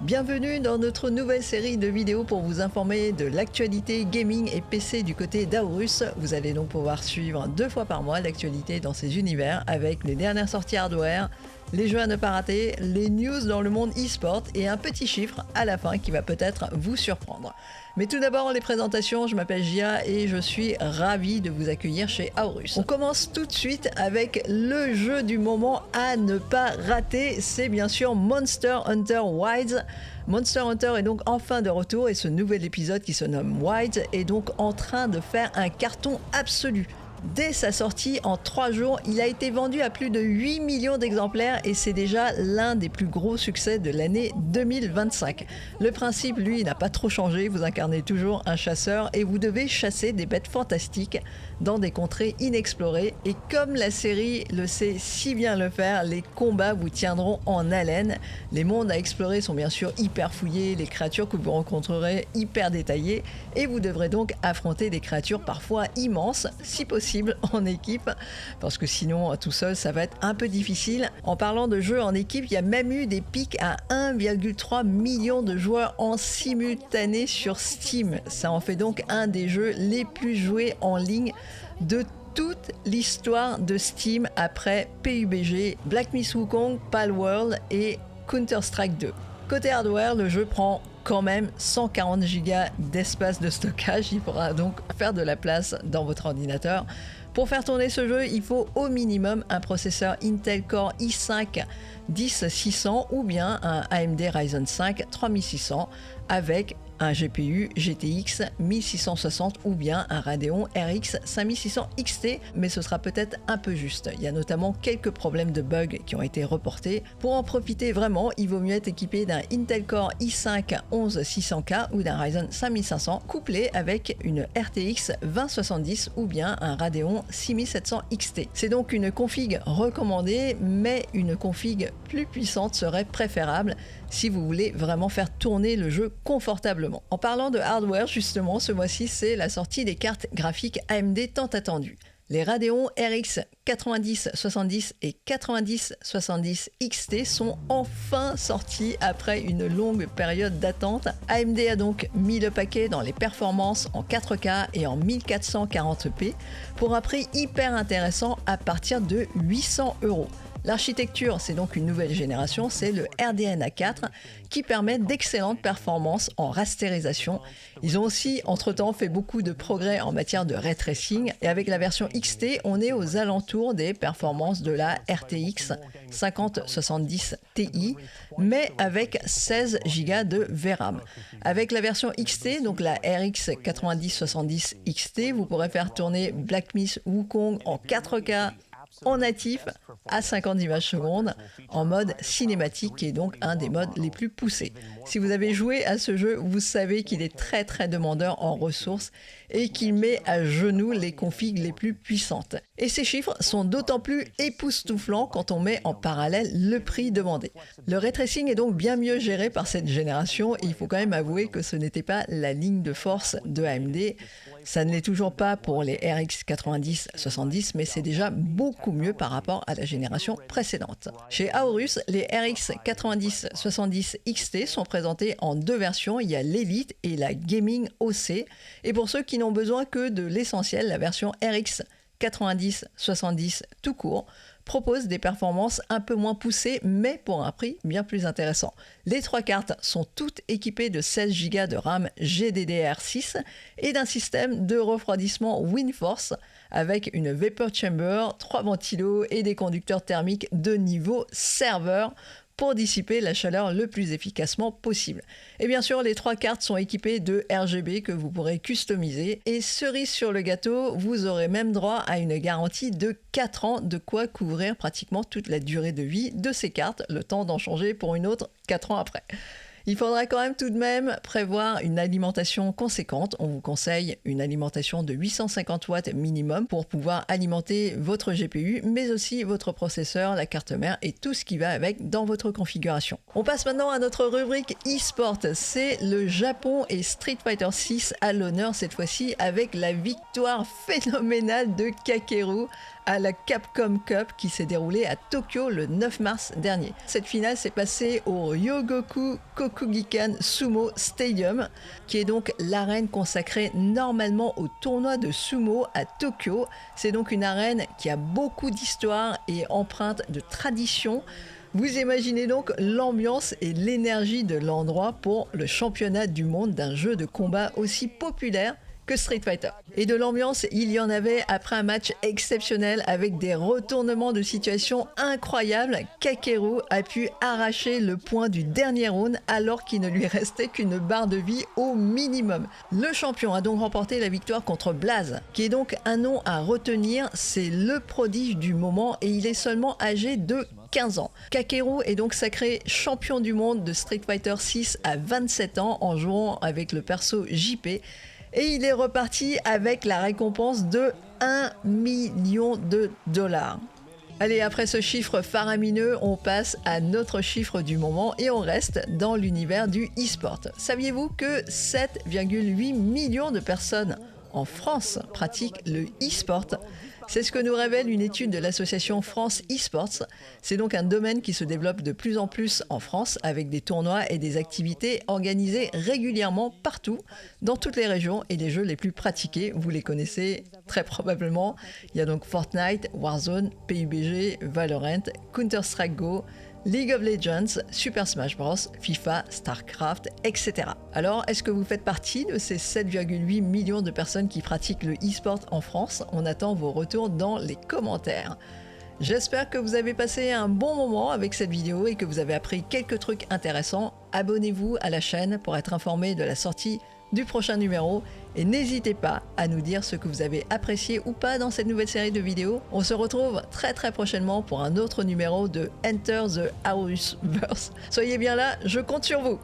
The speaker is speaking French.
Bienvenue dans notre nouvelle série de vidéos pour vous informer de l'actualité gaming et PC du côté d'Aorus. Vous allez donc pouvoir suivre 2 fois par mois l'actualité dans ces univers avec les dernières sorties hardware, les jeux à ne pas rater, les news dans le monde e-sport et un petit chiffre à la fin qui va peut-être vous surprendre. Mais tout d'abord les présentations, je m'appelle Gia et je suis ravi de vous accueillir chez Aorus. On commence tout de suite avec le jeu du moment à ne pas rater, c'est bien sûr Monster Hunter Wilds. Monster Hunter est donc enfin de retour et ce nouvel épisode qui se nomme Wilds est donc en train de faire un carton absolu. Dès sa sortie, en 3 jours, il a été vendu à plus de 8 millions d'exemplaires et c'est déjà l'un des plus gros succès de l'année 2025. Le principe, lui, n'a pas trop changé, vous incarnez toujours un chasseur et vous devez chasser des bêtes fantastiques dans des contrées inexplorées. Et comme la série le sait si bien le faire, les combats vous tiendront en haleine. Les mondes à explorer sont bien sûr hyper fouillés, les créatures que vous rencontrerez hyper détaillées et vous devrez donc affronter des créatures parfois immenses, si possible en équipe, parce que sinon tout seul ça va être un peu difficile. En parlant de jeux en équipe, il y a même eu des pics à 1,3 million de joueurs en simultané sur Steam. Ça en fait donc un des jeux les plus joués en ligne de toute l'histoire de Steam après PUBG, Black Myth Wukong, Palworld et Counter-Strike 2. Côté hardware, le jeu prend quand même 140 Go d'espace de stockage, il faudra donc faire de la place dans votre ordinateur. Pour faire tourner ce jeu, il faut au minimum un processeur Intel Core i5 10600 ou bien un AMD Ryzen 5 3600 avec un GPU GTX 1660 ou bien un Radeon RX 5600 XT, mais ce sera peut-être un peu juste. Il y a notamment quelques problèmes de bugs qui ont été reportés. Pour en profiter vraiment, il vaut mieux être équipé d'un Intel Core i5 11600K ou d'un Ryzen 5500 couplé avec une RTX 2070 ou bien un Radeon 6700 XT. C'est donc une config recommandée, mais une config plus puissante serait préférable si vous voulez vraiment faire tourner le jeu confortablement. En parlant de hardware, justement, ce mois-ci, c'est la sortie des cartes graphiques AMD tant attendues. Les Radeon RX 9070 et 9070 XT sont enfin sortis après une longue période d'attente. AMD a donc mis le paquet dans les performances en 4K et en 1440p pour un prix hyper intéressant à partir de 800 €. L'architecture, c'est donc une nouvelle génération, c'est le RDNA4 qui permet d'excellentes performances en rasterisation. Ils ont aussi entre-temps fait beaucoup de progrès en matière de ray tracing et avec la version XT, on est aux alentours des performances de la RTX 5070 Ti, mais avec 16 Go de VRAM. Avec la version XT, donc la RX 9070 XT, vous pourrez faire tourner Black Myth Wukong en 4K en natif à 50 images secondes en mode cinématique qui est donc un des modes les plus poussés. Si vous avez joué à ce jeu, vous savez qu'il est très demandeur en ressources et qu'il met à genoux les configs les plus puissantes. Et ces chiffres sont d'autant plus époustouflants quand on met en parallèle le prix demandé. Le ray tracing est donc bien mieux géré par cette génération et il faut quand même avouer que ce n'était pas la ligne de force de AMD. Ça ne l'est toujours pas pour les RX 9070, mais c'est déjà beaucoup mieux par rapport à la génération précédente. Chez Aorus, les RX 9070 XT sont présentés en 2 versions, il y a l'Elite et la Gaming OC. Et pour ceux qui n'ont besoin que de l'essentiel, la version RX 9070 tout court propose des performances un peu moins poussées mais pour un prix bien plus intéressant. Les 3 cartes sont toutes équipées de 16 Go de RAM GDDR6 et d'un système de refroidissement WindForce avec une Vapor Chamber, 3 ventilos et des conducteurs thermiques de niveau serveur pour dissiper la chaleur le plus efficacement possible. Et bien sûr, les 3 cartes sont équipées de RGB que vous pourrez customiser. Et cerise sur le gâteau, vous aurez même droit à une garantie de 4 ans, de quoi couvrir pratiquement toute la durée de vie de ces cartes, le temps d'en changer pour une autre 4 ans après. Il faudra quand même tout de même prévoir une alimentation conséquente. On vous conseille une alimentation de 850 watts minimum pour pouvoir alimenter votre GPU, mais aussi votre processeur, la carte mère et tout ce qui va avec dans votre configuration. On passe maintenant à notre rubrique e-sport. C'est le Japon et Street Fighter 6 à l'honneur cette fois-ci avec la victoire phénoménale de Kakeru à la Capcom Cup qui s'est déroulée à Tokyo le 9 mars dernier. Cette finale s'est passée au Ryogoku Kokugikan Sumo Stadium, qui est donc l'arène consacrée normalement au tournoi de sumo à Tokyo. C'est donc une arène qui a beaucoup d'histoire et empreinte de tradition. Vous imaginez donc l'ambiance et l'énergie de l'endroit pour le championnat du monde d'un jeu de combat aussi populaire que Street Fighter. Et de l'ambiance, il y en avait après un match exceptionnel avec des retournements de situation incroyables. Kakeru a pu arracher le point du dernier round alors qu'il ne lui restait qu'une barre de vie au minimum. Le champion a donc remporté la victoire contre Blaze, qui est donc un nom à retenir. C'est le prodige du moment et il est seulement âgé de 15 ans. Kakeru est donc sacré champion du monde de Street Fighter 6 à 27 ans en jouant avec le perso JP. Et il est reparti avec la récompense de 1 million de dollars. Allez, après ce chiffre faramineux, on passe à notre chiffre du moment et on reste dans l'univers du e-sport. Saviez-vous que 7,8 millions de personnes en France pratiquent le e-sport ? C'est ce que nous révèle une étude de l'association France eSports. C'est donc un domaine qui se développe de plus en plus en France avec des tournois et des activités organisées régulièrement partout, dans toutes les régions et les jeux les plus pratiqués. Vous les connaissez très probablement. Il y a donc Fortnite, Warzone, PUBG, Valorant, Counter-Strike Go, League of Legends, Super Smash Bros, FIFA, StarCraft, etc. Alors, est-ce que vous faites partie de ces 7,8 millions de personnes qui pratiquent le e-sport en France? On attend vos retours dans les commentaires. J'espère que vous avez passé un bon moment avec cette vidéo et que vous avez appris quelques trucs intéressants. Abonnez-vous à la chaîne pour être informé de la sortie du prochain numéro et n'hésitez pas à nous dire ce que vous avez apprécié ou pas dans cette nouvelle série de vidéos. On se retrouve très prochainement pour un autre numéro de Enter the Aorusverse. Soyez bien là, je compte sur vous.